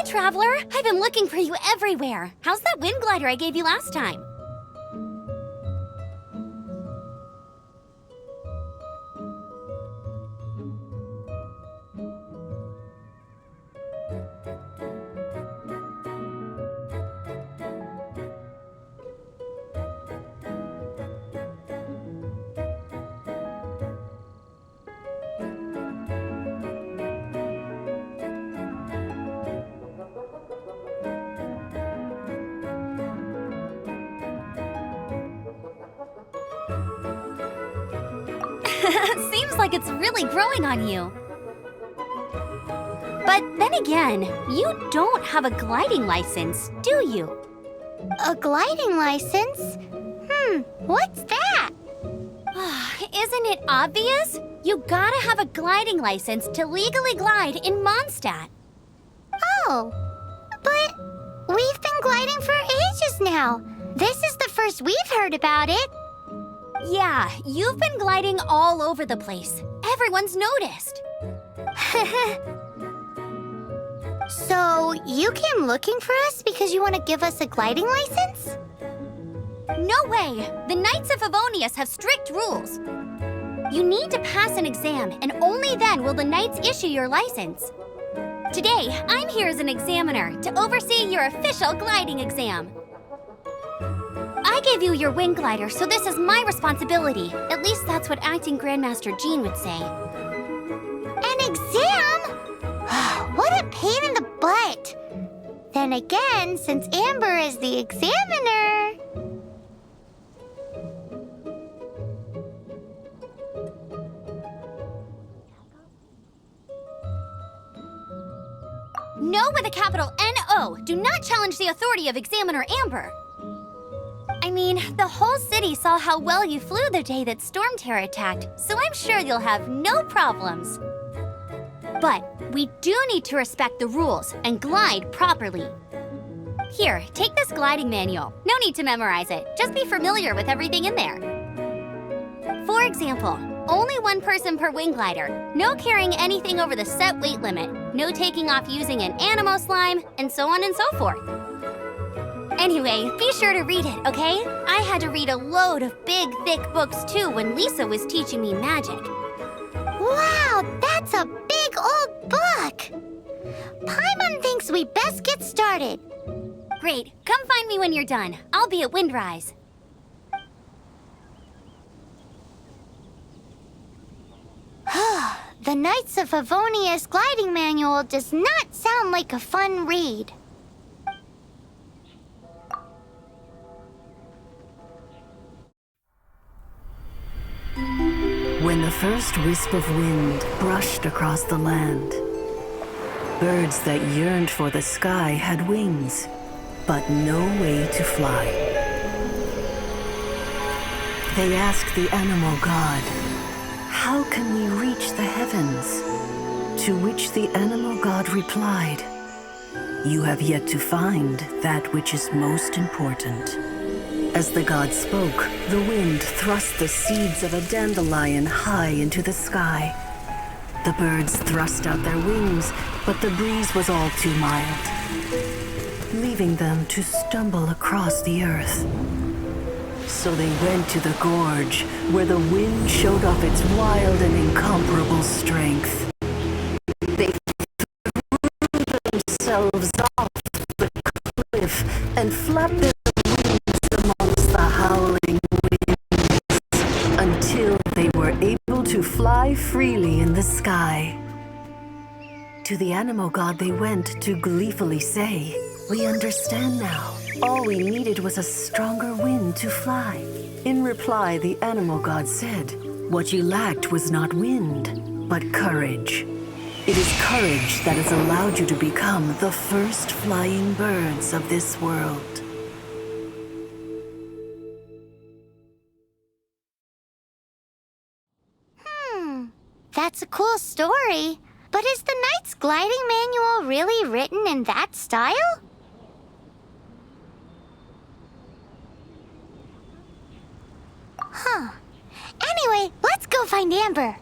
Traveler! I've been looking for you everywhere. How's that wind glider I gave you last time? Seems like it's really growing on you. But then again, you don't have a gliding license, do you? A gliding license? What's that? Isn't it obvious? You gotta have a gliding license to legally glide in Mondstadt. Oh, but we've been gliding for ages now. This is the first we've heard about it. Yeah, you've been gliding all over the place. Everyone's noticed. So, you came looking for us because you want to give us a gliding license? No way! The Knights of Favonius have strict rules. You need to pass an exam, and only then will the Knights issue your license. Today, I'm here as an examiner to oversee your official gliding exam. I gave you your wing glider, so this is my responsibility. At least that's what Acting Grandmaster Jean would say. An exam? What a pain in the butt! Then again, since Amber is the examiner... No with a capital N-O. Do not challenge the authority of Examiner Amber. I mean, the whole city saw how well you flew the day that Storm Terror attacked, so I'm sure you'll have no problems. But we do need to respect the rules and glide properly. Here, take this gliding manual. No need to memorize it. Just be familiar with everything in there. For example, only one person per wing glider, no carrying anything over the set weight limit, no taking off using an animo slime, and so on and so forth. Anyway, be sure to read it, okay? I had to read a load of big, thick books too when Lisa was teaching me magic. Wow, that's a big old book! Paimon thinks we best get started. Great, come find me when you're done. I'll be at Windrise. The Knights of Favonia's gliding manual does not sound like a fun read. When the first wisp of wind brushed across the land, birds that yearned for the sky had wings, but no way to fly. They asked the animal god, "How can we reach the heavens?" To which the animal god replied, "You have yet to find that which is most important." As the god spoke, the wind thrust the seeds of a dandelion high into the sky. The birds thrust out their wings, but the breeze was all too mild, leaving them to stumble across the earth. So they went to the gorge, where the wind showed off its wild and incomparable strength. They threw themselves off the cliff and flapped their amongst the howling winds until they were able to fly freely in the sky. To the animal god they went to gleefully say, "We understand now. All we needed was a stronger wind to fly." In reply, the animal god said, "What you lacked was not wind, but courage. It is courage that has allowed you to become the first flying birds of this world." That's a cool story. But is the Knight's gliding manual really written in that style? Huh. Anyway, let's go find Amber.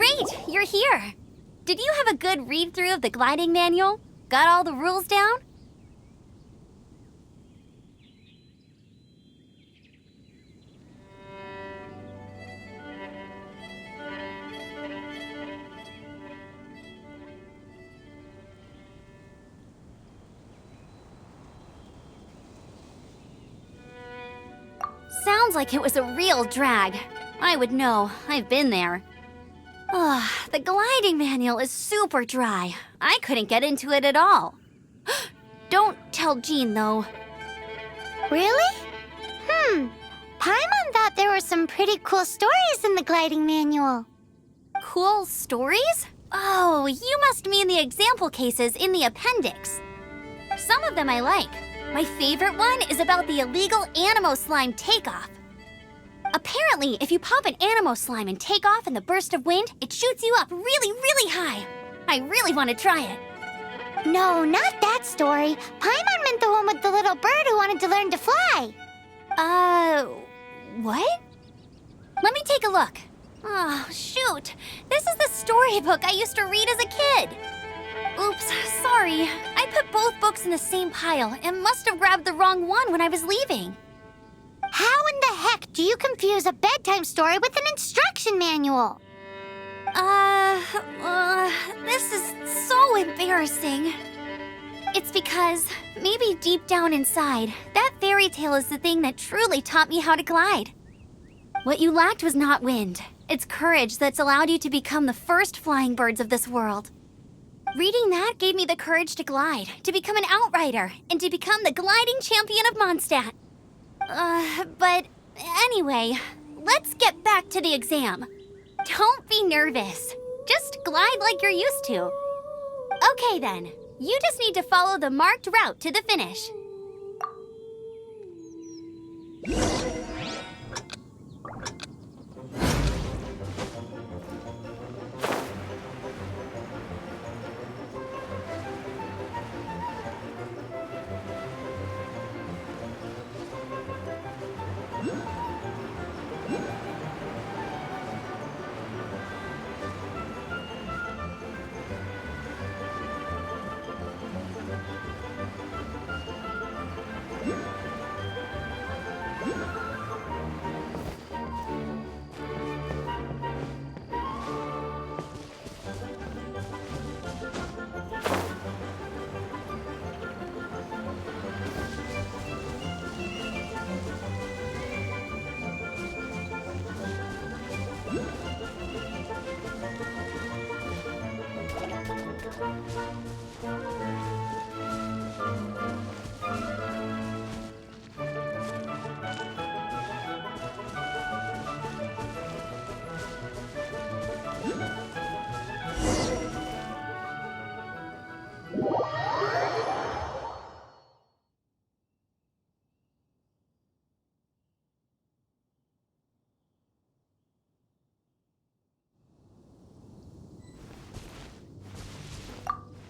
Great, you're here. Did you have a good read-through of the gliding manual? Got all the rules down? Sounds like it was a real drag. I would know. I've been there. The gliding manual is super dry. I couldn't get into it at all. Don't tell Jean, though. Really? Paimon thought there were some pretty cool stories in the gliding manual. Cool stories? Oh, you must mean the example cases in the appendix. Some of them I like. My favorite one is about the illegal Animo slime takeoff. Apparently, if you pop an Animo slime and take off in the burst of wind, it shoots you up really, really high. I really want to try it. No, not that story. Paimon meant the one with the little bird who wanted to learn to fly. What? Let me take a look. Oh, shoot. This is the storybook I used to read as a kid. Oops, sorry. I put both books in the same pile and must have grabbed the wrong one when I was leaving. How in the heck do you confuse a bedtime story with an instruction manual? This is so embarrassing. It's because, maybe deep down inside, that fairy tale is the thing that truly taught me how to glide. What you lacked was not wind. It's courage that's allowed you to become the first flying birds of this world. Reading that gave me the courage to glide, to become an outrider, and to become the gliding champion of Mondstadt. But anyway, let's get back to the exam. Don't be nervous. Just glide like you're used to. Okay then, you just need to follow the marked route to the finish.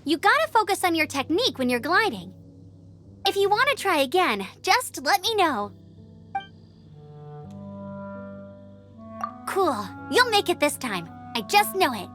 You gotta focus on your technique when you're gliding. If you want to try again, just let me know. Cool. You'll make it this time. I just know it.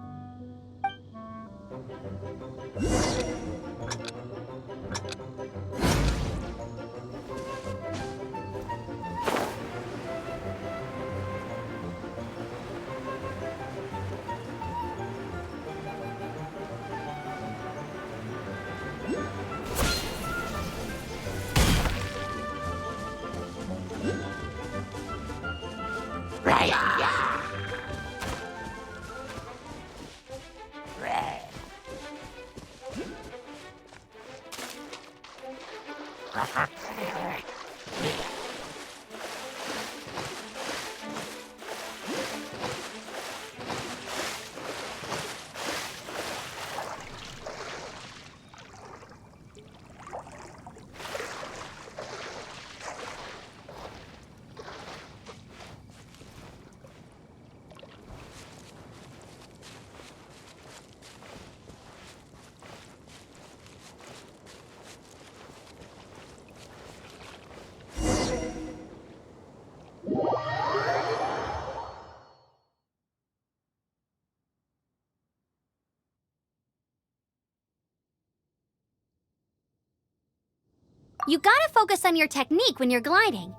You gotta focus on your technique when you're gliding.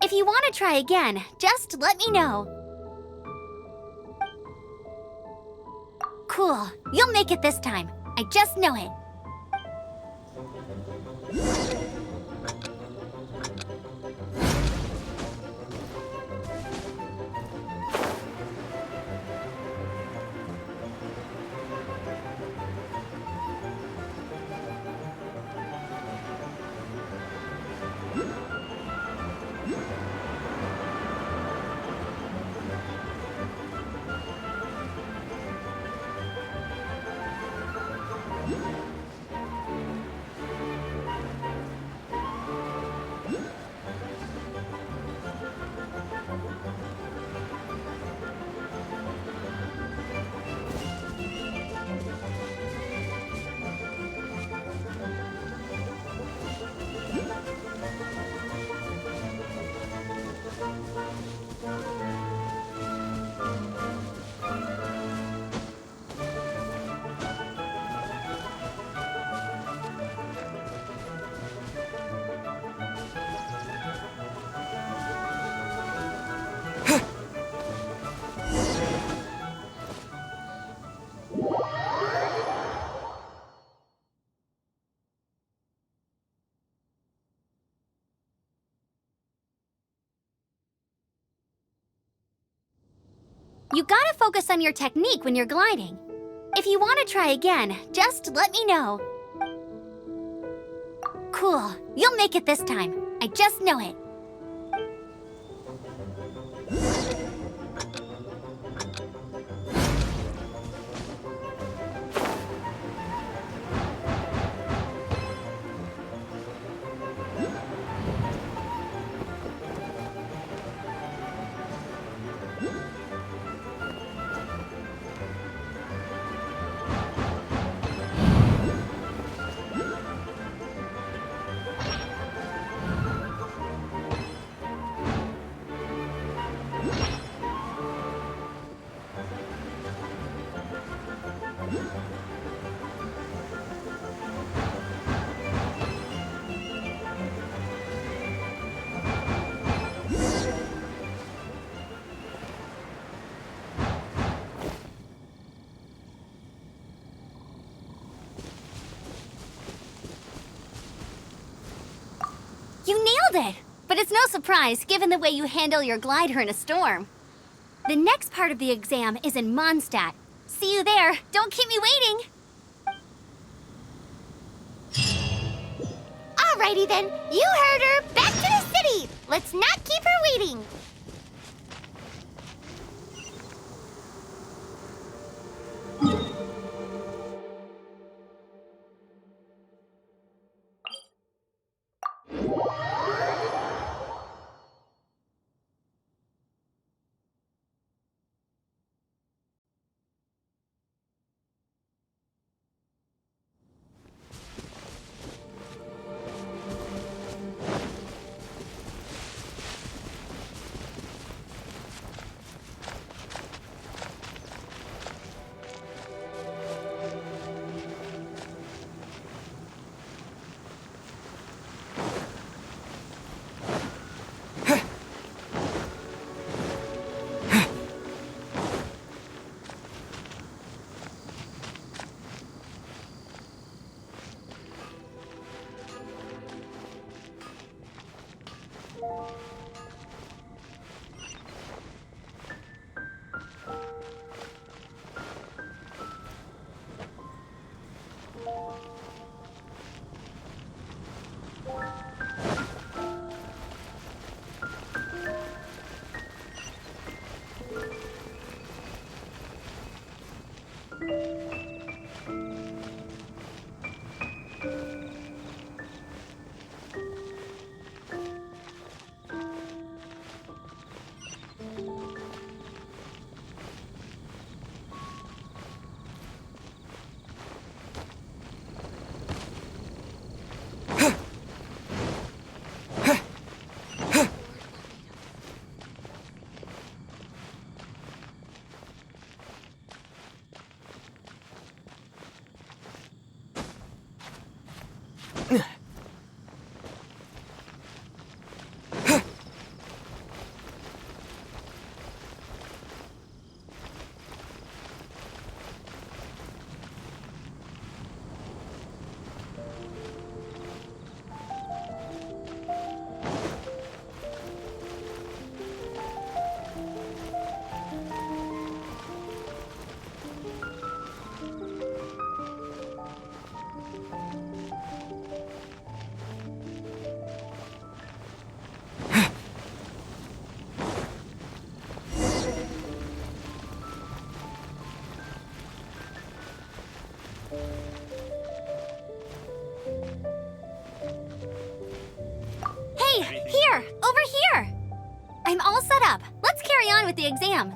If you want to try again, just let me know. Cool. You'll make it this time. I just know it. You gotta focus on your technique when you're gliding. If you want to try again, just let me know. Cool. You'll make it this time. I just know it. You nailed it! But it's no surprise, given the way you handle your glider in a storm. The next part of the exam is in Mondstadt. See you there. Don't keep me waiting. Alrighty then, you heard her. Back to the city. Let's not keep her waiting. Here! Over here! I'm all set up. Let's carry on with the exam.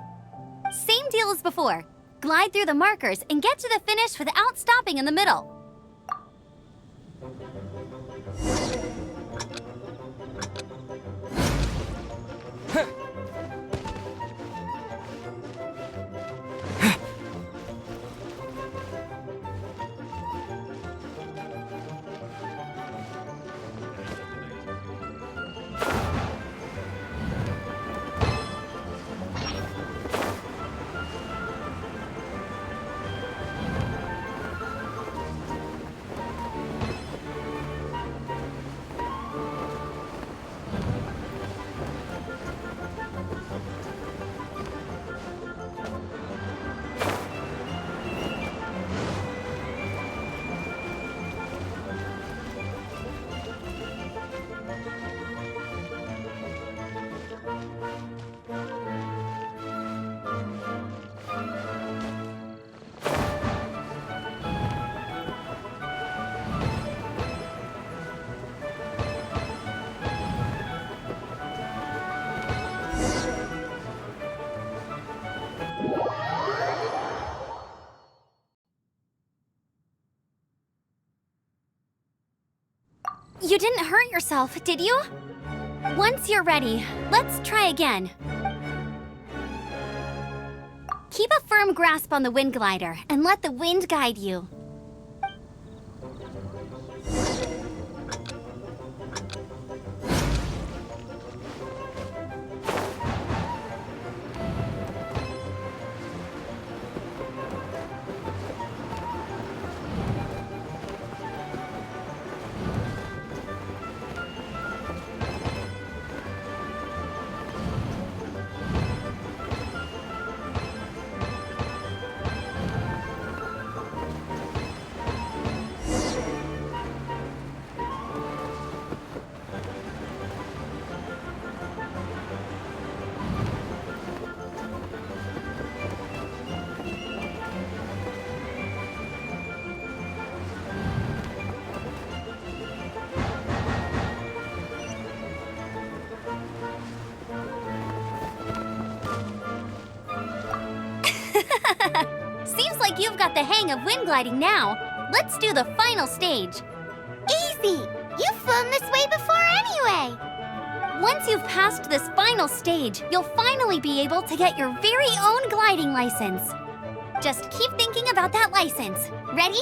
Same deal as before. Glide through the markers and get to the finish without stopping in the middle. You didn't hurt yourself, did you? Once you're ready, let's try again. Keep a firm grasp on the wind glider and let the wind guide you. Seems like you've got the hang of wind gliding now. Let's do the final stage. Easy! You've flown this way before anyway! Once you've passed this final stage, you'll finally be able to get your very own gliding license. Just keep thinking about that license. Ready?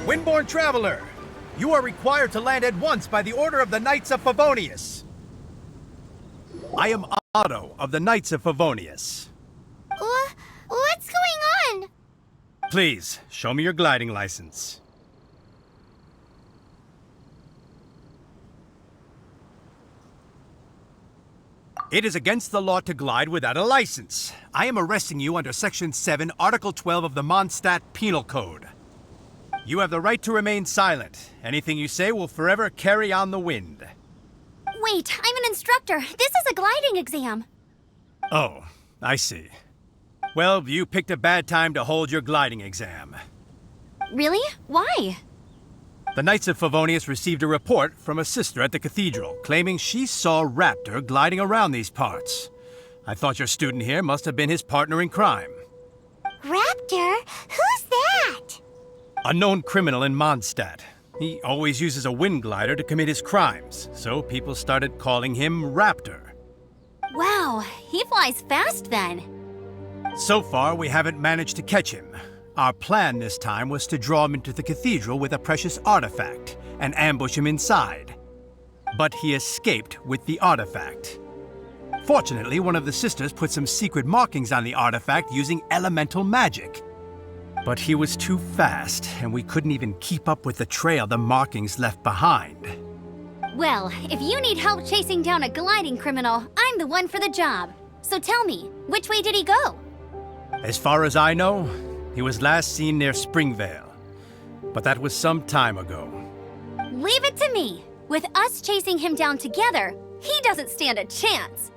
Windborne Traveler, you are required to land at once by the order of the Knights of Favonius. I am Otto of the Knights of Favonius. What's going on? Please, show me your gliding license. It is against the law to glide without a license. I am arresting you under Section 7, Article 12 of the Mondstadt Penal Code. You have the right to remain silent. Anything you say will forever carry on the wind. Wait, I'm an instructor. This is a gliding exam. Oh, I see. Well, you picked a bad time to hold your gliding exam. Really? Why? The Knights of Favonius received a report from a sister at the cathedral claiming she saw Raptor gliding around these parts. I thought your student here must have been his partner in crime. Raptor? Who's that? A known criminal in Mondstadt. He always uses a wind glider to commit his crimes, so people started calling him Raptor. Wow, he flies fast then. So far, we haven't managed to catch him. Our plan this time was to draw him into the cathedral with a precious artifact and ambush him inside. But he escaped with the artifact. Fortunately, one of the sisters put some secret markings on the artifact using elemental magic. But he was too fast, and we couldn't even keep up with the trail the markings left behind. Well, if you need help chasing down a gliding criminal, I'm the one for the job. So tell me, which way did he go? As far as I know, he was last seen near Springvale. But that was some time ago. Leave it to me. With us chasing him down together, he doesn't stand a chance.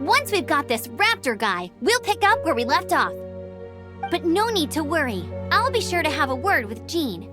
Once we've got this Raptor guy, we'll pick up where we left off. But no need to worry. I'll be sure to have a word with Jean.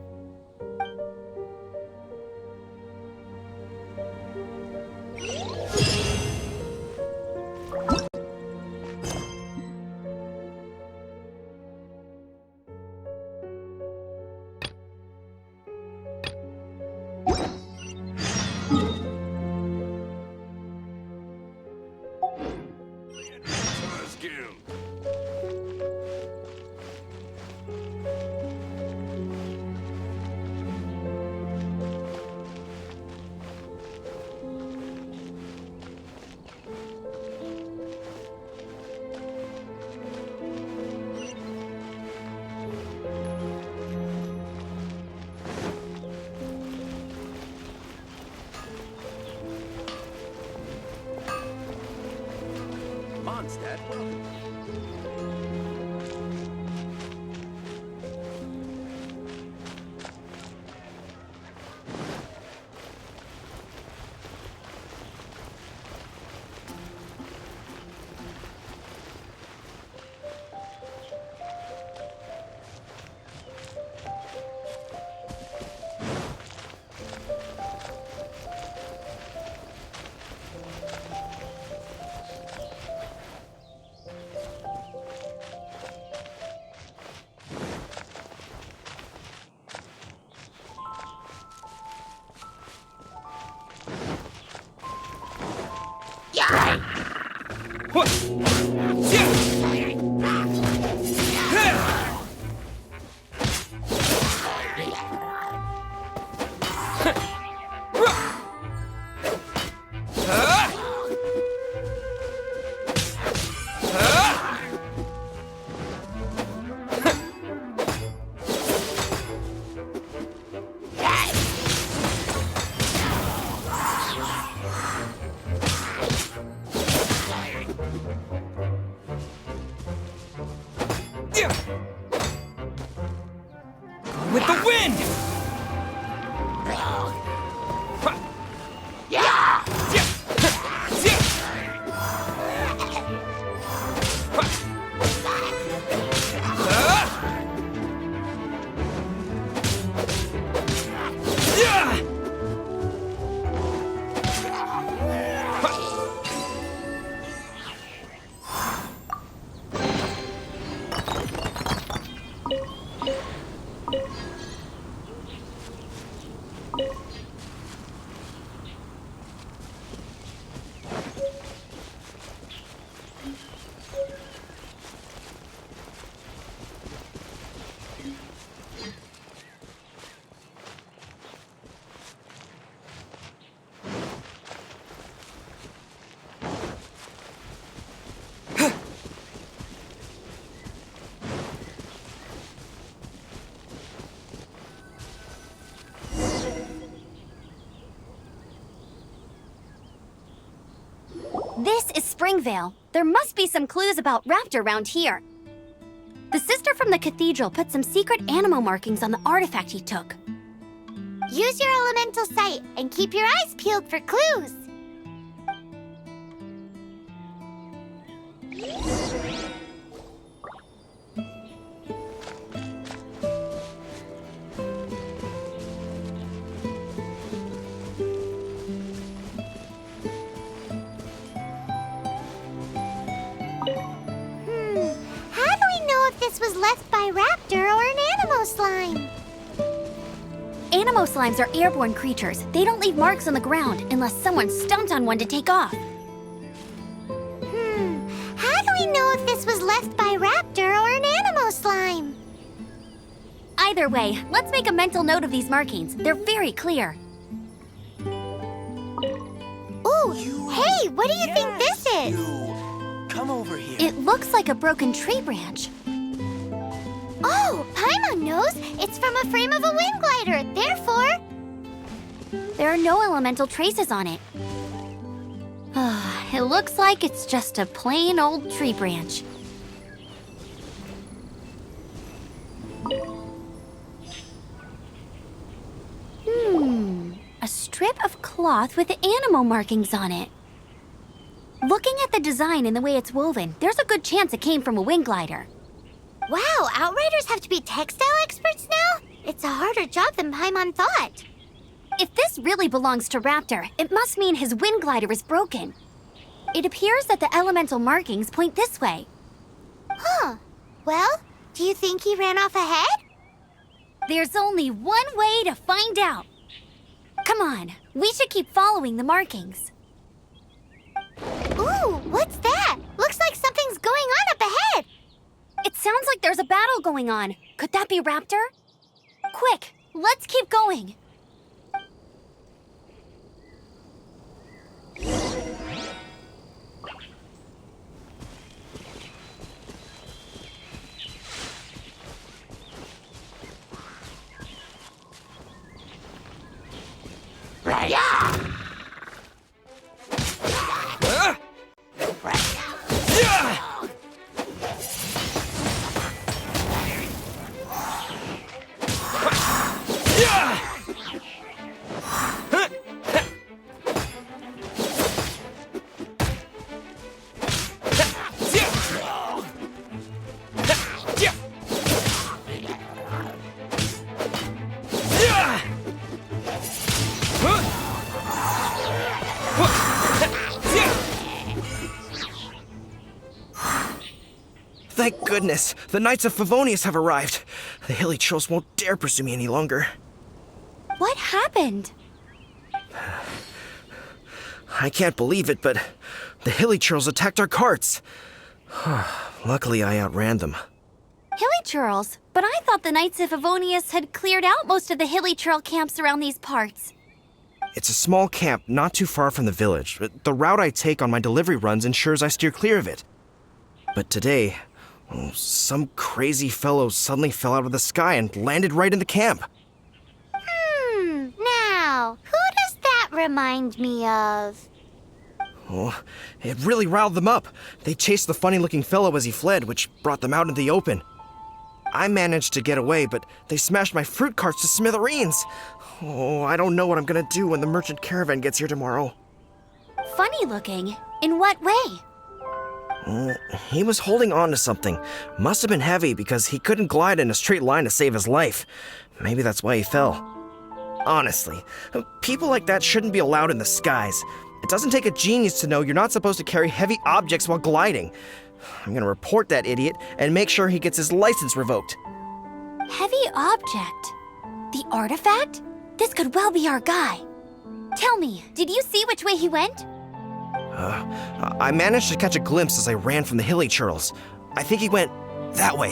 With the wind! This is Springvale. There must be some clues about Raptor around here. The sister from the cathedral put some secret animal markings on the artifact he took. Use your elemental sight and keep your eyes peeled for clues. How do we know if this was left by Raptor or an Animo slime? Animo slimes are airborne creatures. They don't leave marks on the ground unless someone stomped on one to take off. How do we know if this was left by Raptor or an Animo slime? Either way, let's make a mental note of these markings. They're very clear. Ooh, hey, what do you think this is? Come over here. It looks like a broken tree branch. Oh, Paimon knows. It's from a frame of a wind glider. Therefore, There are no elemental traces on it. It looks like it's just a plain old tree branch. A strip of cloth with animal markings on it. Looking at the design and the way it's woven, there's a good chance it came from a wind glider. wow, Outriders have to be textile experts now? It's a harder job than Paimon thought. If this really belongs to Raptor, it must mean his wind glider is broken. It appears that the elemental markings point this way. Huh. Well, do you think he ran off ahead? There's only one way to find out. Come on, we should keep following the markings. Ooh, what's that? Looks like something's going on up ahead. It sounds like there's a battle going on. Could that be Raptor? Quick, let's keep going. Thank goodness, the Knights of Favonius have arrived. The hilly trolls won't dare pursue me any longer. What happened? I can't believe it, but The hilly churls attacked our carts. Luckily, I outran them. Hilly churls? But I thought the Knights of Favonius had cleared out most of the hilly churl camps around these parts. It's a small camp not too far from the village. The route I take on my delivery runs ensures I steer clear of it. But today, some crazy fellow suddenly fell out of the sky and landed right in the camp. Now, who does that remind me of? Oh, it really riled them up. They chased the funny-looking fellow as he fled, which brought them out into the open. I managed to get away, but they smashed my fruit carts to smithereens. Oh, I don't know what I'm gonna do when the merchant caravan gets here tomorrow. Funny looking? In what way? He was holding on to something. Must have been heavy because he couldn't glide in a straight line to save his life. Maybe that's why he fell. Honestly, people like that shouldn't be allowed in the skies. It doesn't take a genius to know you're not supposed to carry heavy objects while gliding. I'm gonna report that idiot and make sure he gets his license revoked. Heavy object? The artifact? This could well be our guy. Tell me, did you see which way he went? I managed to catch a glimpse as I ran from the hilly churls. I think he went that way.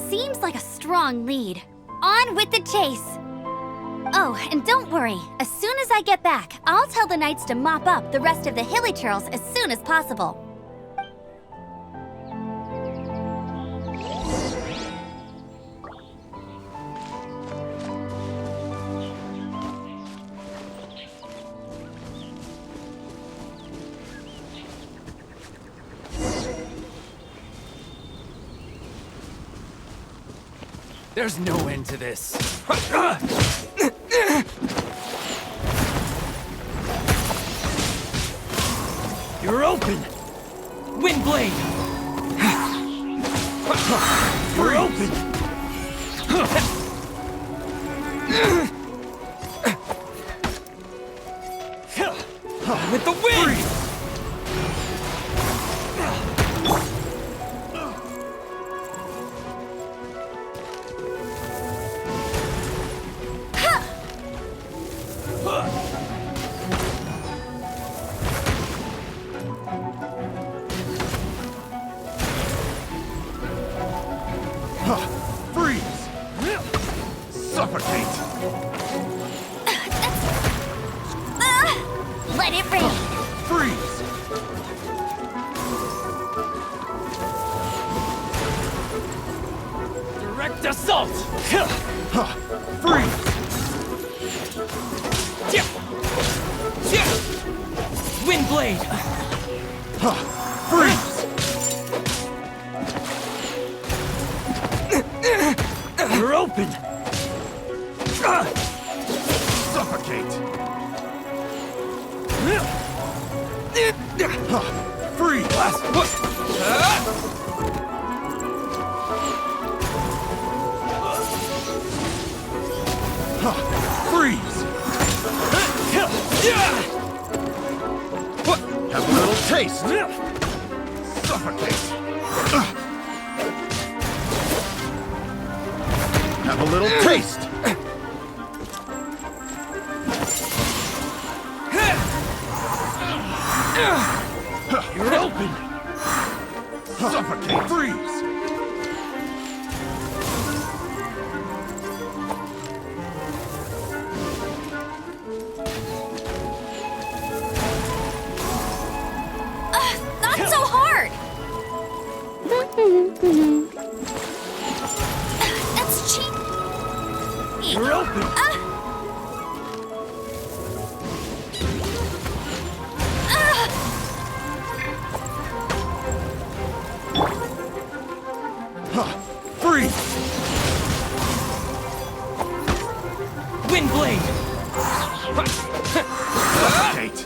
Seems like a strong lead. On with the chase! Oh, and don't worry. As soon as I get back, I'll tell the Knights to mop up the rest of the hilly churls as soon as possible. There's no end to this. You're open! Windblade! You're open! With the wind! Freeze! Suffocate! Let it rain! Freeze! Direct assault! Freeze! Windblade! Freeze! You're open! Suffocate! Freeze! Last push! Freeze! Have a little taste! Suffocate! Have a little taste! You're open! Suffocate! Freeze! Not so hard! That's cheap! You're open! Freeze! Windblade! Suffocate!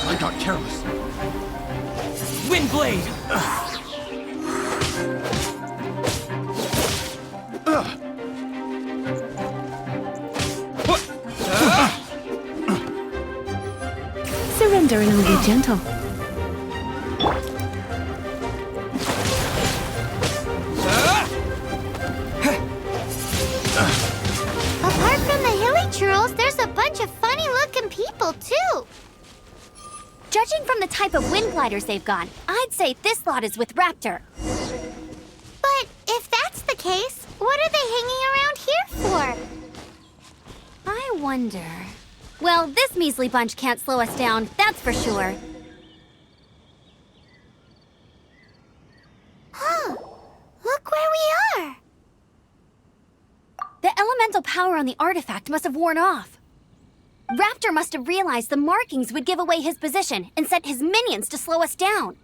I got careless. Windblade! Surrender and I'll be gentle. Apart from the hilly churls, there's a bunch of funny-looking people gliders they've got, I'd say this lot is with Raptor. But if that's the case, what are they hanging around here for? I wonder... Well, this measly bunch can't slow us down, that's for sure. Huh. Look where we are. The elemental power on the artifact must have worn off. Raptor must have realized the markings would give away his position and sent his minions to slow us down.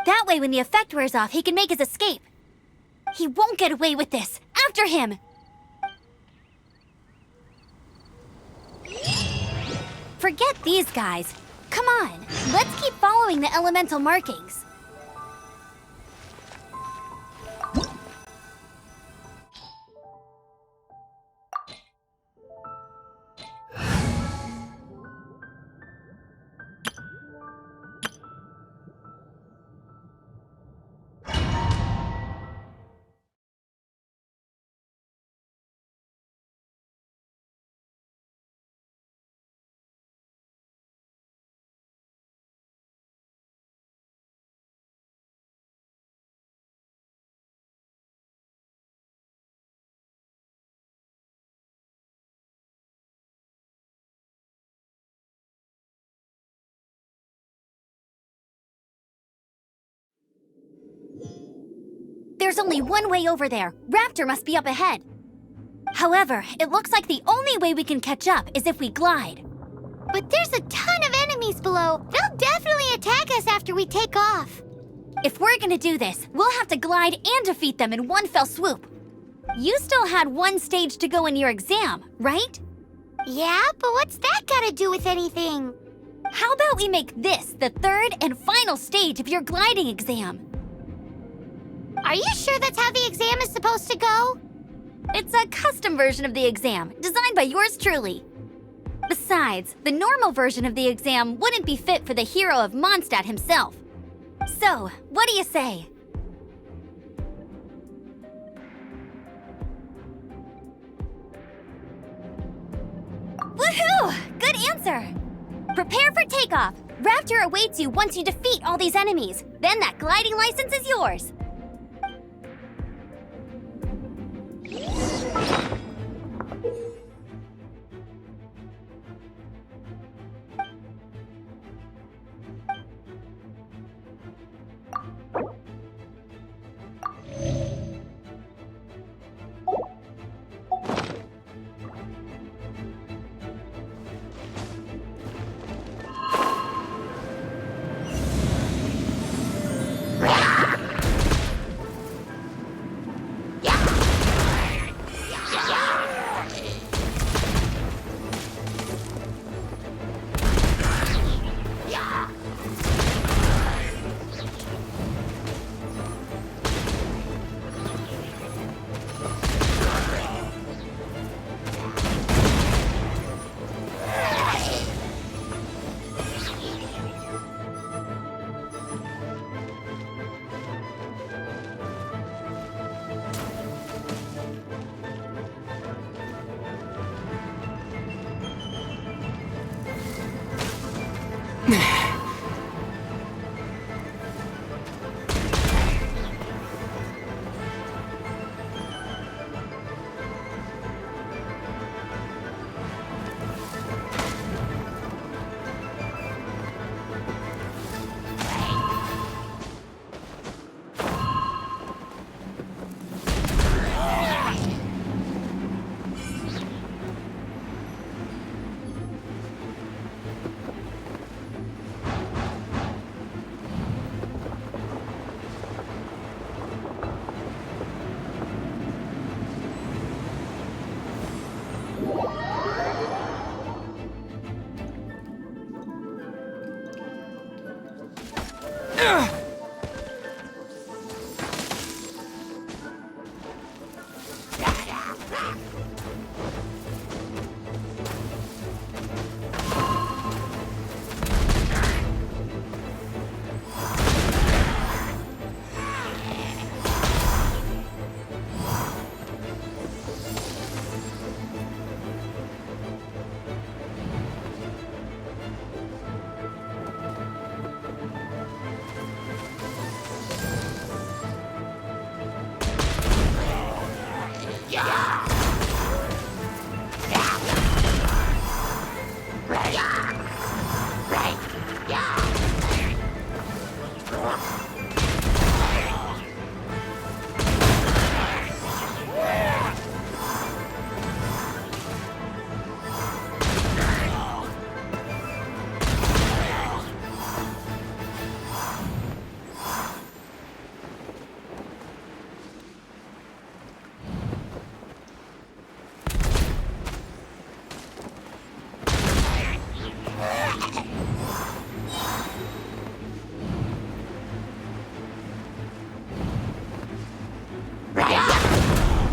That way, when the effect wears off, he can make his escape. He won't get away with this. After him! Forget these guys. Come on, let's keep following the elemental markings. There's only one way over there. Raptor must be up ahead. However, it looks like the only way we can catch up is if we glide. But there's a ton of enemies below. They'll definitely attack us after we take off. If we're gonna do this, we'll have to glide and defeat them in one fell swoop. You still had one stage to go in your exam, right? Yeah, but what's that got to do with anything? How about we make this the third and final stage of your gliding exam? Are you sure that's how the exam is supposed to go? It's a custom version of the exam, designed by yours truly. Besides, the normal version of the exam wouldn't be fit for the hero of Mondstadt himself. So, what do you say? Woohoo! Good answer! Prepare for takeoff. Raptor awaits you once you defeat all these enemies. Then that gliding license is yours.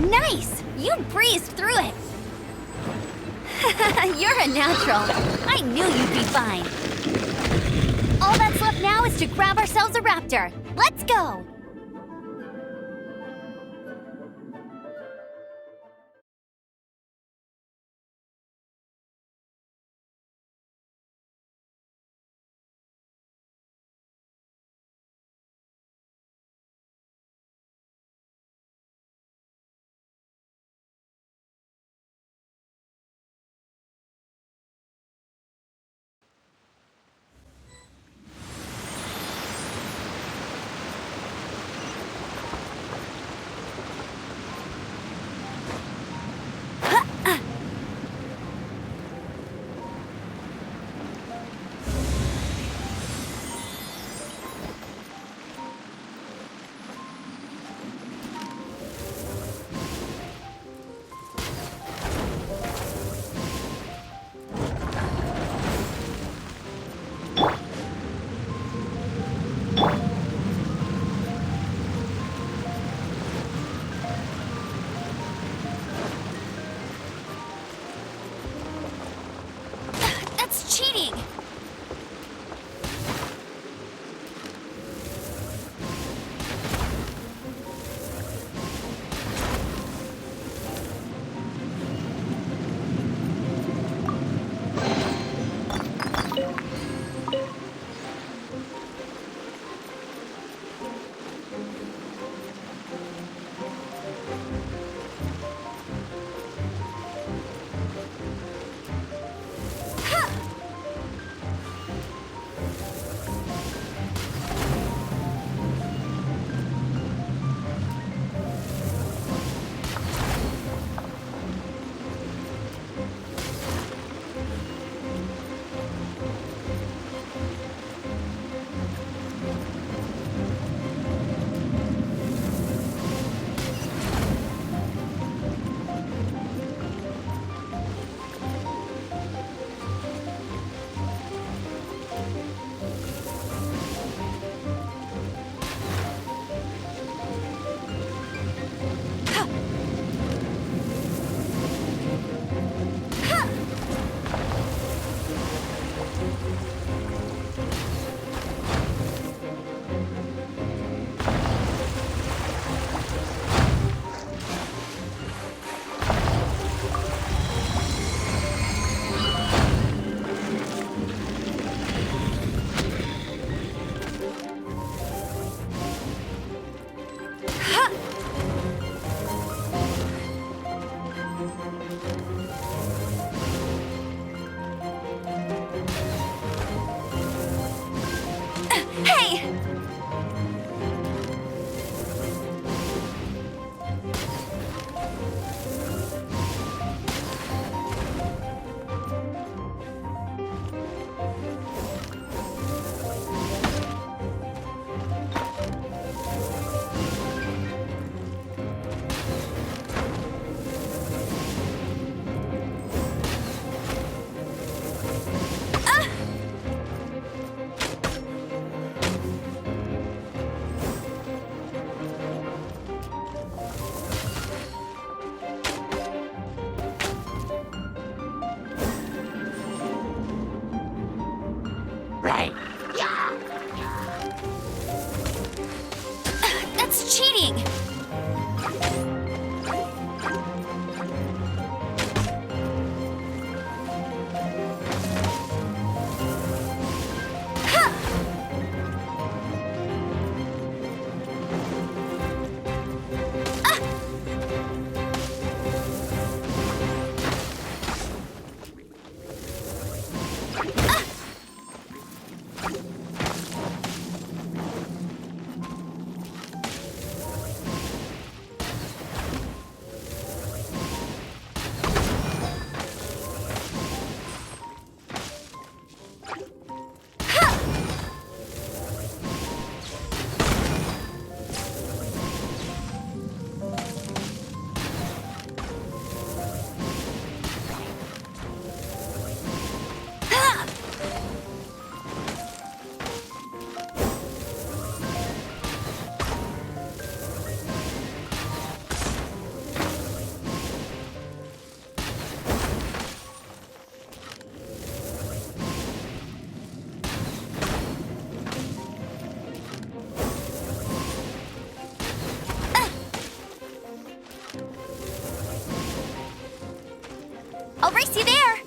Nice! You breezed through it! You're a natural. I knew you'd be fine. All that's left now is to grab ourselves a raptor. Let's go! That's cheating! Brace you there!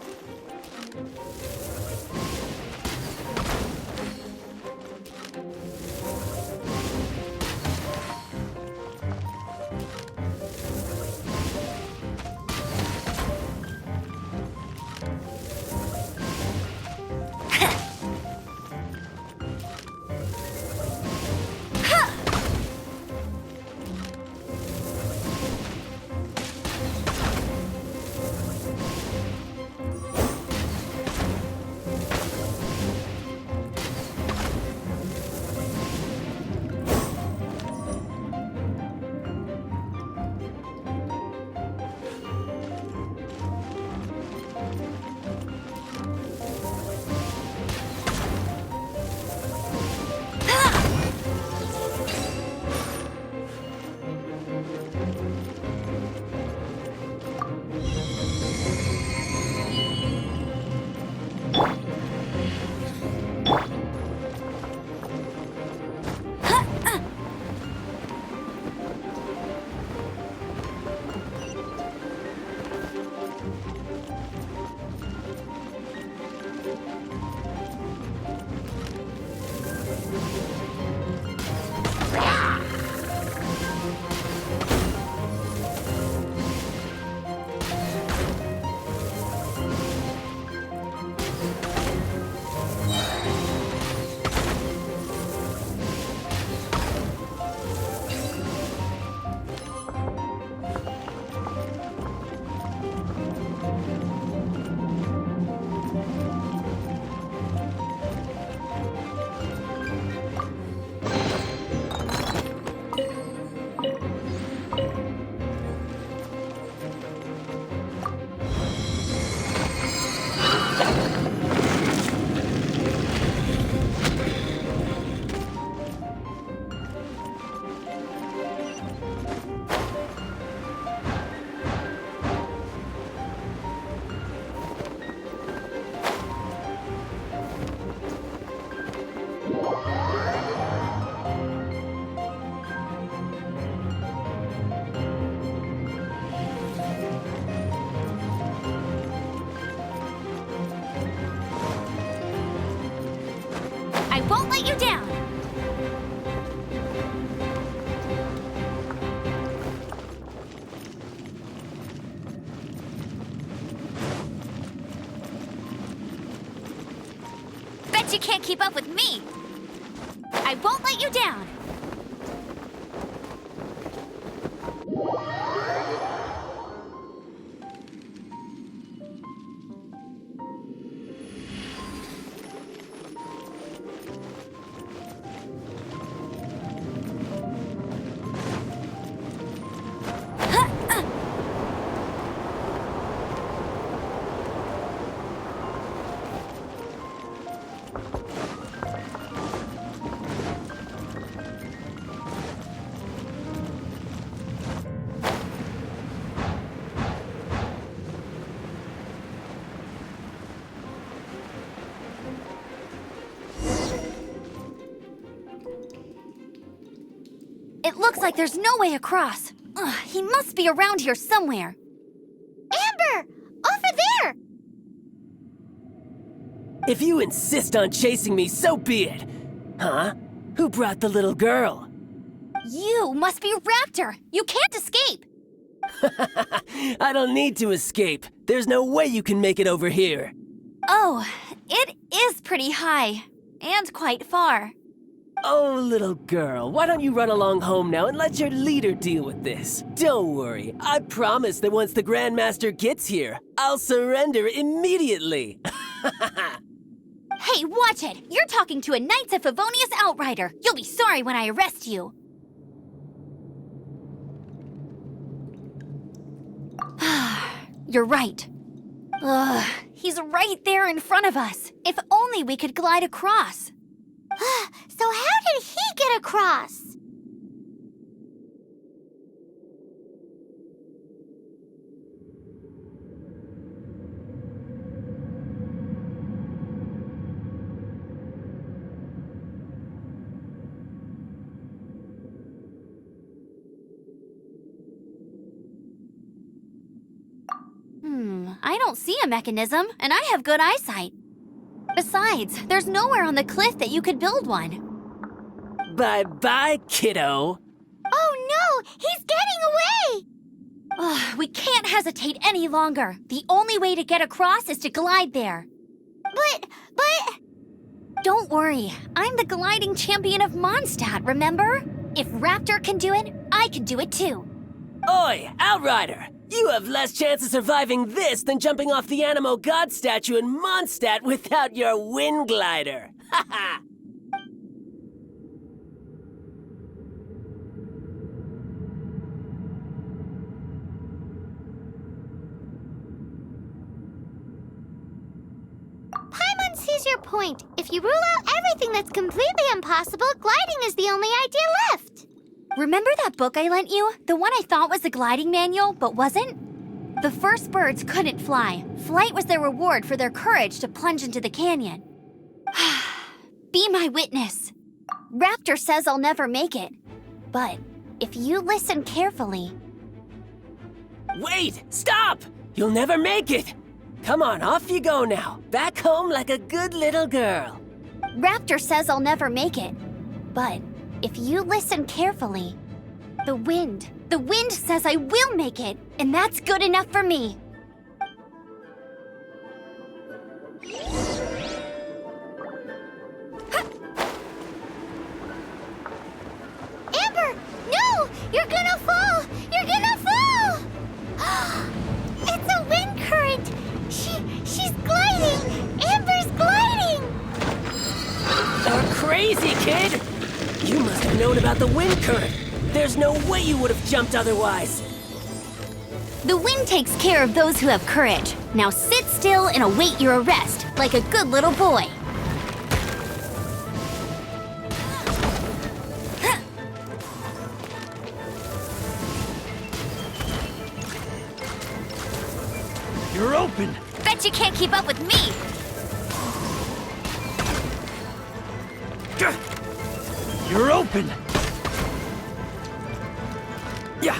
I won't let you down! Bet you can't keep up with me! I won't let you down! It looks like there's no way across. Ugh, he must be around here somewhere. Amber! Over there! If you insist on chasing me, so be it. Huh? Who brought the little girl? You must be Raptor. You can't escape. I don't need to escape. There's no way you can make it over here. Oh, it is pretty high. And quite far. Oh, little girl, why don't you run along home now and let your leader deal with this? Don't worry, I promise that once the Grandmaster gets here, I'll surrender immediately. Hey, watch it! You're talking to a Knights of Favonius outrider. You'll be sorry when I arrest you. You're right. Ugh, he's right there in front of us. If only we could glide across. So how did he get across? I don't see a mechanism, and I have good eyesight. Besides, there's nowhere on the cliff that you could build one. Bye-bye, kiddo. Oh no! He's getting away! Ugh, we can't hesitate any longer. The only way to get across is to glide there. But... Don't worry, I'm the gliding champion of Mondstadt, remember? If Raptor can do it, I can do it too. Oi, Outrider! You have less chance of surviving this than jumping off the Animo God statue in Mondstadt without your wind glider. Ha ha! Paimon sees your point. If you rule out everything that's completely impossible, gliding is the only idea left. Remember that book I lent you? The one I thought was the gliding manual, but wasn't? The first birds couldn't fly. Flight was their reward for their courage to plunge into the canyon. Be my witness. Raptor says I'll never make it. But if you listen carefully... Wait! Stop! You'll never make it! Come on, off you go now. Back home like a good little girl. Raptor says I'll never make it. But if you listen carefully, the wind says I will make it, and that's good enough for me. Amber! No! You're gonna fall! You're gonna fall! It's a wind current! She's gliding! Amber's gliding! You're crazy, kid! You must have known about the wind current. There's no way you would have jumped otherwise. The wind takes care of those who have courage. Now sit still and await your arrest, like a good little boy. You're open! Bet you can't keep up with me. You're open! Yeah.